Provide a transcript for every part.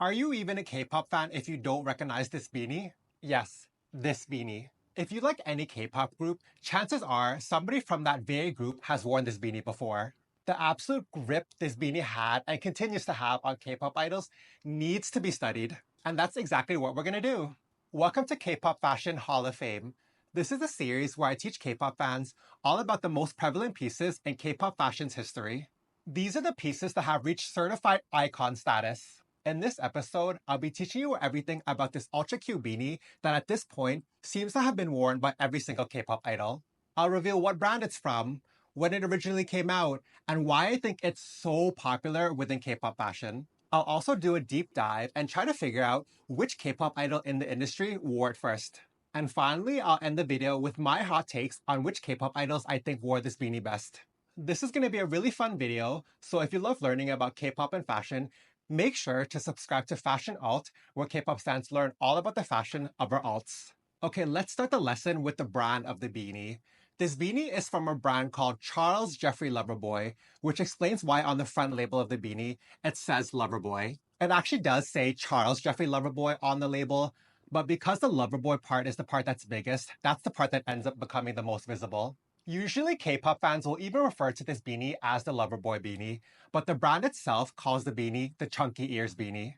Are you even a K-pop fan if you don't recognize this beanie? Yes, this beanie. If you like any K-pop group, chances are somebody from that very group has worn this beanie before. The absolute grip this beanie had and continues to have on K-pop idols needs to be studied. And that's exactly what we're gonna do. Welcome to K-pop Fashion Hall of Fame. This is a series where I teach K-pop fans all about the most prevalent pieces in K-pop fashion's history. These are the pieces that have reached certified icon status. In this episode, I'll be teaching you everything about this ultra cute beanie that at this point seems to have been worn by every single K-pop idol. I'll reveal what brand it's from, when it originally came out, and why I think it's so popular within K-pop fashion. I'll also do a deep dive and try to figure out which K-pop idol in the industry wore it first. And finally, I'll end the video with my hot takes on which K-pop idols I think wore this beanie best. This is going to be a really fun video, so if you love learning about K-pop and fashion, make sure to subscribe to FashionULT, where K-pop fans learn all about the fashion of our alts. Okay, let's start the lesson with the brand of the beanie. This beanie is from a brand called Charles Jeffrey LOVERBOY, which explains why on the front label of the beanie, it says Loverboy. It actually does say Charles Jeffrey LOVERBOY on the label, but because the Loverboy part is the part that's biggest, that's the part that ends up becoming the most visible. Usually K-pop fans will even refer to this beanie as the Loverboy Beanie, but the brand itself calls the beanie the Chunky Ears Beanie.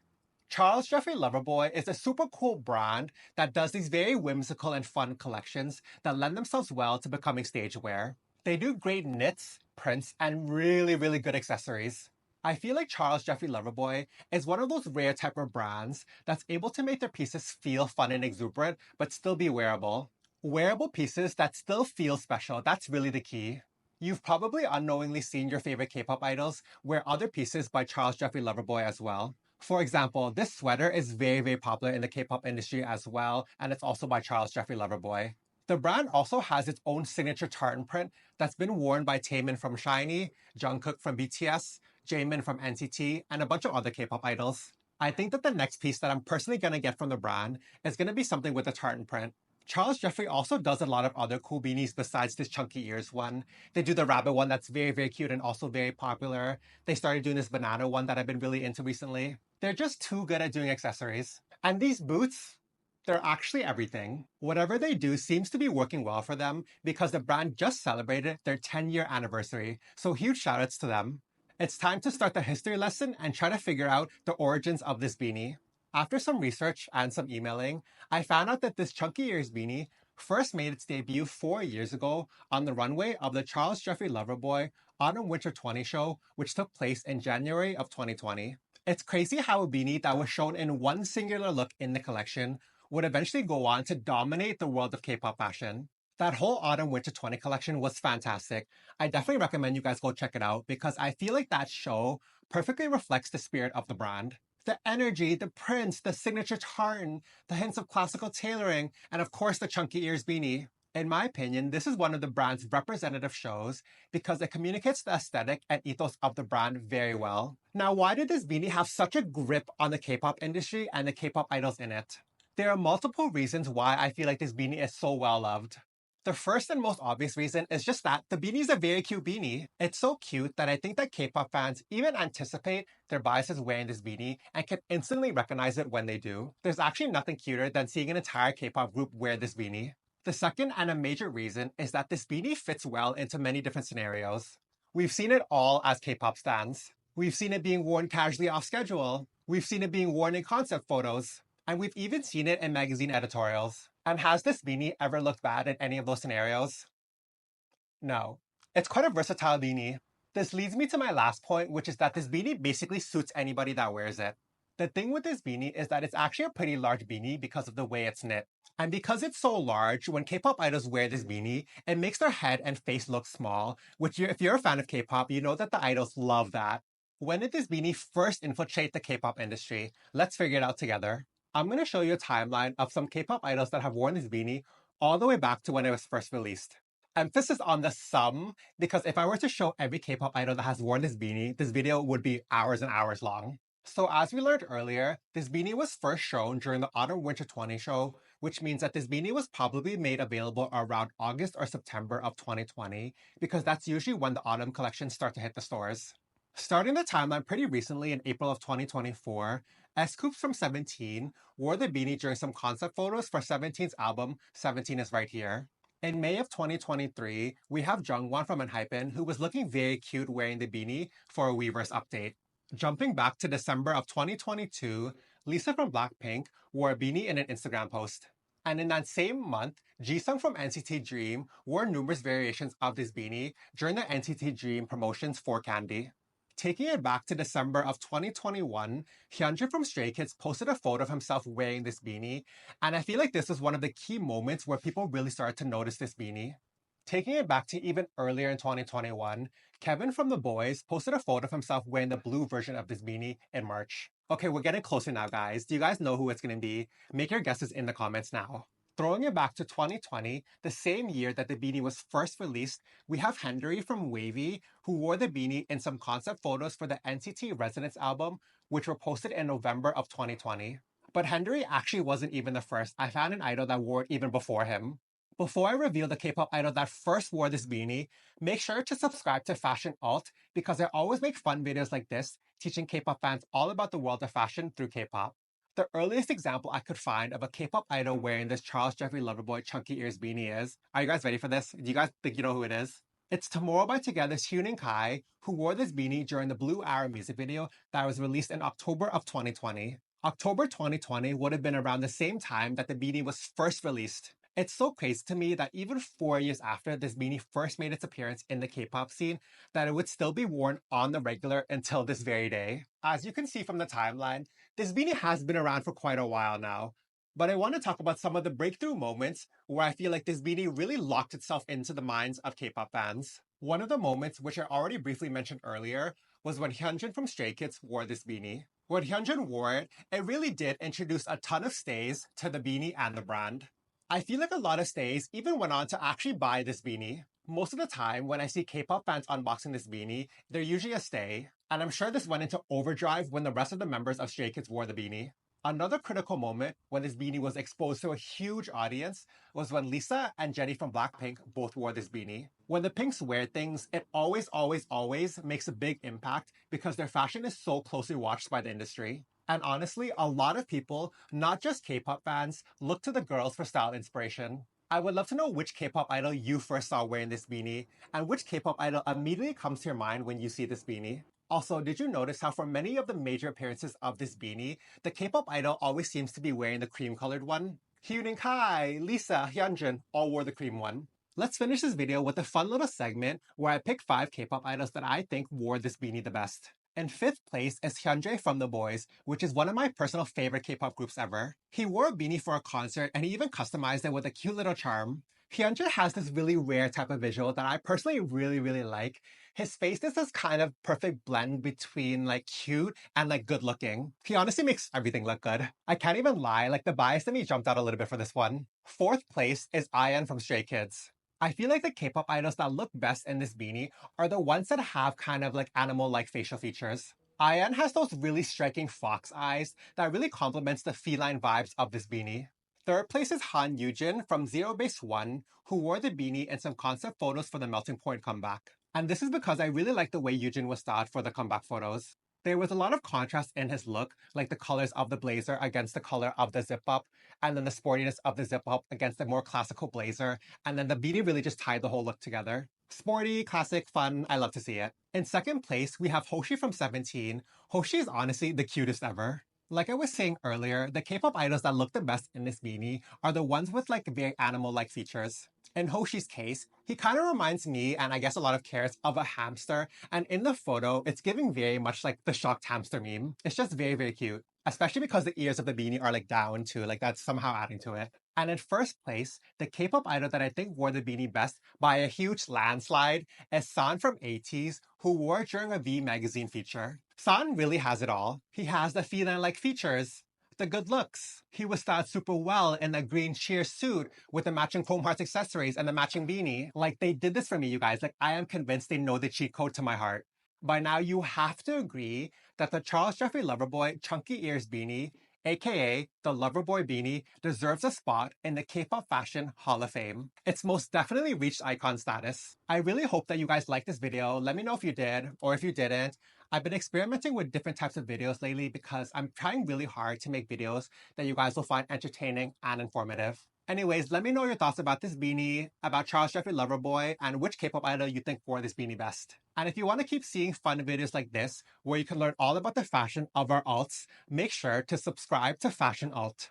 Charles Jeffrey LOVERBOY is a super cool brand that does these very whimsical and fun collections that lend themselves well to becoming stage wear. They do great knits, prints, and really good accessories. I feel like Charles Jeffrey LOVERBOY is one of those rare type of brands that's able to make their pieces feel fun and exuberant, but still be wearable. Wearable pieces that still feel special, that's really the key. You've probably unknowingly seen your favorite K-pop idols wear other pieces by Charles Jeffrey LOVERBOY as well. For example, this sweater is very popular in the K-pop industry as well, and it's also by Charles Jeffrey LOVERBOY. The brand also has its own signature tartan print that's been worn by Taemin from SHINee, Jungkook from BTS, Jaemin from NCT, and a bunch of other K-pop idols. I think that the next piece that I'm personally going to get from the brand is going to be something with a tartan print. Charles Jeffrey also does a lot of other cool beanies besides this chunky ears one. They do the rabbit one that's very cute and also very popular. They started doing this banana one that I've been really into recently. They're just too good at doing accessories. And these boots, they're actually everything. Whatever they do seems to be working well for them because the brand just celebrated their 10-year anniversary. So huge shoutouts to them. It's time to start the history lesson and try to figure out the origins of this beanie. After some research and some emailing, I found out that this Chunky Ears beanie first made its debut 4 years ago on the runway of the Charles Jeffrey LOVERBOY Autumn/Winter 20 show, which took place in January of 2020. It's crazy how a beanie that was shown in one singular look in the collection would eventually go on to dominate the world of K-pop fashion. That whole Autumn/Winter 20 collection was fantastic. I definitely recommend you guys go check it out because I feel like that show perfectly reflects the spirit of the brand. The energy, the prints, the signature tartan, the hints of classical tailoring, and of course the Chunky Ears beanie. In my opinion, this is one of the brand's representative shows because it communicates the aesthetic and ethos of the brand very well. Now, why did this beanie have such a grip on the K-pop industry and the K-pop idols in it? There are multiple reasons why I feel like this beanie is so well loved. The first and most obvious reason is just that the beanie is a very cute beanie. It's so cute that I think that K-pop fans even anticipate their biases wearing this beanie and can instantly recognize it when they do. There's actually nothing cuter than seeing an entire K-pop group wear this beanie. The second and a major reason is that this beanie fits well into many different scenarios. We've seen it all as K-pop stans. We've seen it being worn casually off schedule. We've seen it being worn in concept photos. And we've even seen it in magazine editorials. And has this beanie ever looked bad in any of those scenarios? No. It's quite a versatile beanie. This leads me to my last point, which is that this beanie basically suits anybody that wears it. The thing with this beanie is that it's actually a pretty large beanie because of the way it's knit. And because it's so large, when K-pop idols wear this beanie, it makes their head and face look small, which if you're a fan of K-pop, you know that the idols love that. When did this beanie first infiltrate the K-pop industry? Let's figure it out together. I'm going to show you a timeline of some K-pop idols that have worn this beanie all the way back to when it was first released. Emphasis on the some, because if I were to show every K-pop idol that has worn this beanie, this video would be hours and hours long. So as we learned earlier, this beanie was first shown during the Autumn/Winter 20 show, which means that this beanie was probably made available around August or September of 2020, because that's usually when the autumn collections start to hit the stores. Starting the timeline pretty recently in April of 2024, S-Coups from 17 wore the beanie during some concept photos for 17's album 17 is Right Here. In May of 2023, we have Jungwon from ENHYPEN who was looking very cute wearing the beanie for a Weverse update. Jumping back to December of 2022, Lisa from Blackpink wore a beanie in an Instagram post. And in that same month, Jisung from NCT Dream wore numerous variations of this beanie during the NCT Dream promotions for Candy. Taking it back to December of 2021, Hyunjin from Stray Kids posted a photo of himself wearing this beanie, and I feel like this was one of the key moments where people really started to notice this beanie. Taking it back to even earlier in 2021, Kevin from The Boys posted a photo of himself wearing the blue version of this beanie in March. Okay, we're getting closer now, guys. Do you guys know who it's going to be? Make your guesses in the comments now. Throwing it back to 2020, the same year that the beanie was first released, we have Henry from Wavy, who wore the beanie in some concept photos for the NCT Residence album, which were posted in November of 2020. But Henry actually wasn't even the first. I found an idol that wore it even before him. Before I reveal the K-pop idol that first wore this beanie, make sure to subscribe to FashionULT because I always make fun videos like this, teaching K-pop fans all about the world of fashion through K-pop. The earliest example I could find of a K-pop idol wearing this Charles Jeffrey LOVERBOY chunky ears beanie is, are you guys ready for this? Do you guys think you know who it is? It's Tomorrow by Together's Hyunin Kai, who wore this beanie during the Blue Arrow music video that was released in October of 2020. October 2020 would have been around the same time that the beanie was first released. It's so crazy to me that even 4 years after this beanie first made its appearance in the K-pop scene, that it would still be worn on the regular until this very day. As you can see from the timeline, this beanie has been around for quite a while now. But I want to talk about some of the breakthrough moments where I feel like this beanie really locked itself into the minds of K-pop fans. One of the moments, which I already briefly mentioned earlier, was when Hyunjin from Stray Kids wore this beanie. When Hyunjin wore it, it really did introduce a ton of stays to the beanie and the brand. I feel like a lot of stays even went on to actually buy this beanie. Most of the time, when I see K-pop fans unboxing this beanie, they're usually a stay, and I'm sure this went into overdrive when the rest of the members of Stray Kids wore the beanie. Another critical moment when this beanie was exposed to a huge audience was when Lisa and Jennie from Blackpink both wore this beanie. When the Pinks wear things, it always makes a big impact because their fashion is so closely watched by the industry. And honestly, a lot of people, not just K-pop fans, look to the girls for style inspiration. I would love to know which K-pop idol you first saw wearing this beanie, and which K-pop idol immediately comes to your mind when you see this beanie. Also, did you notice how for many of the major appearances of this beanie, the K-pop idol always seems to be wearing the cream-colored one? Hyunin Kai, Lisa, Hyunjin all wore the cream one. Let's finish this video with a fun little segment where I pick 5 K-pop idols that I think wore this beanie the best. In 5th place is Hyunjae from The Boys, which is one of my personal favorite K-pop groups ever. He wore a beanie for a concert and he even customized it with a cute little charm. Hyunjae has this really rare type of visual that I personally really like. His face is this kind of perfect blend between like cute and like good looking. He honestly makes everything look good. I can't even lie, like the bias in me jumped out a little bit for this one. 4th place is IN from Stray Kids. I feel like the K-pop idols that look best in this beanie are the ones that have kind of like animal-like facial features. IN has those really striking fox eyes that really complements the feline vibes of this beanie. 3rd place is Han Yujin from Zero Base One, who wore the beanie in some concept photos for the Melting Point comeback. And this is because I really like the way Yujin was styled for the comeback photos. There was a lot of contrast in his look, like the colors of the blazer against the color of the zip-up, and then the sportiness of the zip-up against the more classical blazer, and then the beanie really just tied the whole look together. Sporty, classic, fun, I love to see it. In 2nd place, we have Hoshi from 17. Hoshi is honestly the cutest ever. Like I was saying earlier, the K-pop idols that look the best in this beanie are the ones with like very animal-like features. In Hoshi's case, he kind of reminds me, and I guess a lot of Cares, of a hamster. And in the photo, it's giving very much like the shocked hamster meme. It's just very cute. Especially because the ears of the beanie are like down too, like that's somehow adding to it. And in 1st place, the K-pop idol that I think wore the beanie best by a huge landslide is San from ATEEZ, who wore it during a V magazine feature. San really has it all. He has the feline-like features, the good looks. He was styled super well in a green sheer suit with the matching chrome hearts accessories and the matching beanie. Like, they did this for me, you guys. Like, I am convinced they know the cheat code to my heart. By now, you have to agree that the Charles Jeffrey LOVERBOY chunky ears beanie, aka the Loverboy Beanie, deserves a spot in the K-pop fashion Hall of Fame. It's most definitely reached icon status. I really hope that you guys liked this video. Let me know if you did, or if you didn't. I've been experimenting with different types of videos lately because I'm trying really hard to make videos that you guys will find entertaining and informative. Anyways, let me know your thoughts about this beanie, about Charles Jeffrey Loverboy, and which K-pop idol you think wore this beanie best. And if you want to keep seeing fun videos like this, where you can learn all about the fashion of our alts, make sure to subscribe to FashionULT.